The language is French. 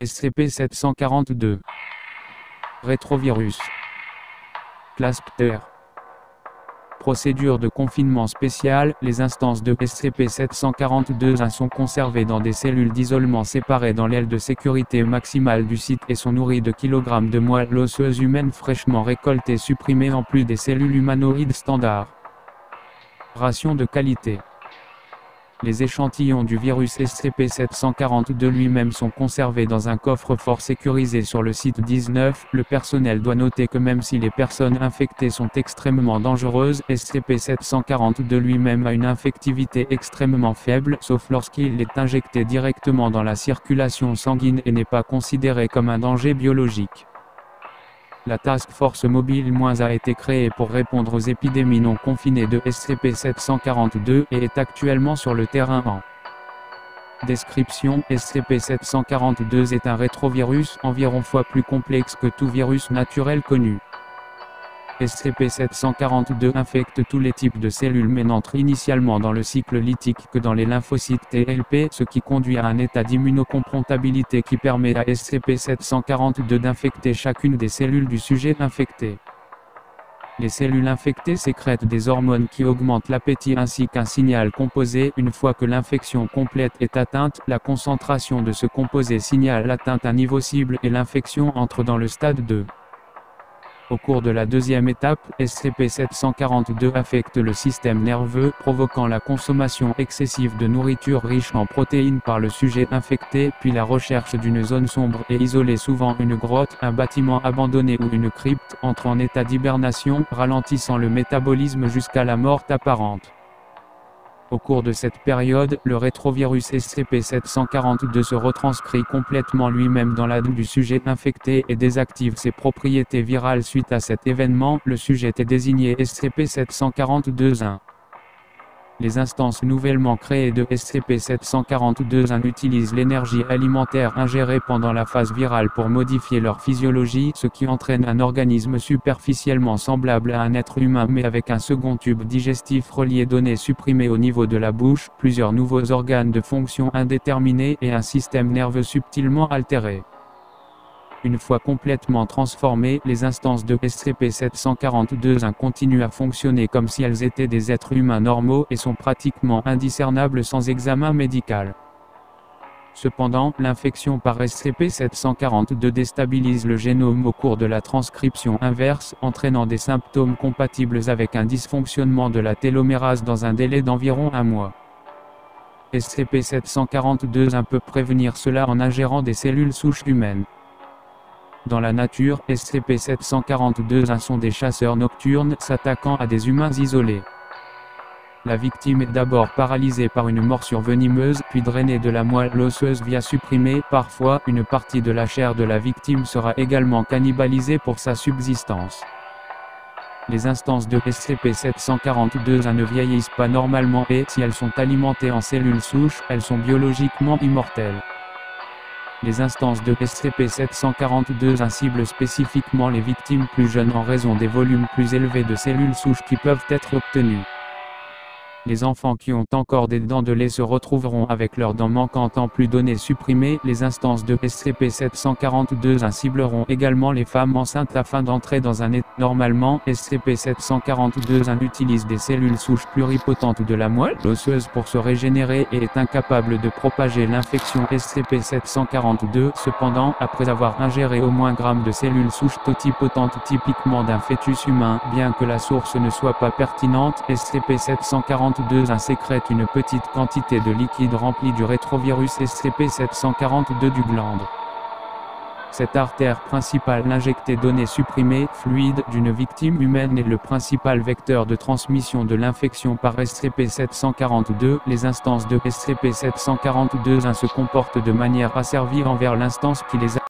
SCP-742. Rétrovirus. Classe Pter. Procédure de confinement spéciale. Les instances de SCP-742-1 sont conservées dans des cellules d'isolement séparées dans l'aile de sécurité maximale du site et sont nourries de kilogrammes de moelle osseuse humaine fraîchement récoltée supprimée en plus des cellules humanoïdes standards. Ration de qualité. Les échantillons du virus SCP-742 lui-même sont conservés dans un coffre-fort sécurisé sur le site 19. Le personnel doit noter que même si les personnes infectées sont extrêmement dangereuses, SCP-742 lui-même a une infectivité extrêmement faible, sauf lorsqu'il est injecté directement dans la circulation sanguine et n'est pas considéré comme un danger biologique. La Task Force Mobile - a été créée pour répondre aux épidémies non confinées de SCP-742 et est actuellement sur le terrain en description. SCP-742 est un rétrovirus environ fois plus complexe que tout virus naturel connu. SCP-742 infecte tous les types de cellules mais n'entre initialement dans le cycle lytique que dans les lymphocytes TLP, ce qui conduit à un état d'immunocompatibilité qui permet à SCP-742 d'infecter chacune des cellules du sujet infecté. Les cellules infectées sécrètent des hormones qui augmentent l'appétit ainsi qu'un signal composé. Une fois que l'infection complète est atteinte, la concentration de ce composé signale atteint un niveau cible et l'infection entre dans le stade 2. Au cours de la deuxième étape, SCP-742 affecte le système nerveux, provoquant la consommation excessive de nourriture riche en protéines par le sujet infecté, puis la recherche d'une zone sombre et isolée, souvent une grotte, un bâtiment abandonné ou une crypte, entre en état d'hibernation, ralentissant le métabolisme jusqu'à la mort apparente. Au cours de cette période, le rétrovirus SCP-742 se retranscrit complètement lui-même dans l'ADN du sujet infecté et désactive ses propriétés virales. Suite à cet événement, le sujet est désigné SCP-742-1. Les instances nouvellement créées de SCP-742-1 utilisent l'énergie alimentaire ingérée pendant la phase virale pour modifier leur physiologie, ce qui entraîne un organisme superficiellement semblable à un être humain mais avec un second tube digestif relié. Données supprimées au niveau de la bouche, plusieurs nouveaux organes de fonction indéterminée et un système nerveux subtilement altéré. Une fois complètement transformées, les instances de SCP-742-1 continuent à fonctionner comme si elles étaient des êtres humains normaux et sont pratiquement indiscernables sans examen médical. Cependant, l'infection par SCP-742 déstabilise le génome au cours de la transcription inverse, entraînant des symptômes compatibles avec un dysfonctionnement de la télomérase dans un délai d'environ un mois. SCP-742-1 peut prévenir cela en ingérant des cellules souches humaines. Dans la nature, SCP-742-1 sont des chasseurs nocturnes s'attaquant à des humains isolés. La victime est d'abord paralysée par une morsure venimeuse, puis drainée de la moelle osseuse via supprimée. Parfois, une partie de la chair de la victime sera également cannibalisée pour sa subsistance. Les instances de SCP-742-1 ne vieillissent pas normalement et, si elles sont alimentées en cellules souches, elles sont biologiquement immortelles. Les instances de SCP-742-1 ciblent spécifiquement les victimes plus jeunes en raison des volumes plus élevés de cellules souches qui peuvent être obtenus. Les enfants qui ont encore des dents de lait se retrouveront avec leurs dents manquantes en plus. Données supprimées. Les instances de SCP-742-1 cibleront également les femmes enceintes afin d'entrer dans un état. Normalement, SCP-742-1 utilise des cellules souches pluripotentes de la moelle osseuse pour se régénérer et est incapable de propager l'infection SCP-742. Cependant, après avoir ingéré au moins grammes de cellules souches totipotentes typiquement d'un fœtus humain, bien que la source ne soit pas pertinente, SCP-742-1 sécrète une petite quantité de liquide rempli du rétrovirus SCP-742 du glande. Cette artère principale injectée données supprimées, fluide, d'une victime humaine est le principal vecteur de transmission de l'infection par SCP-742. Les instances de SCP-742-1 se comportent de manière asservie envers l'instance qui les a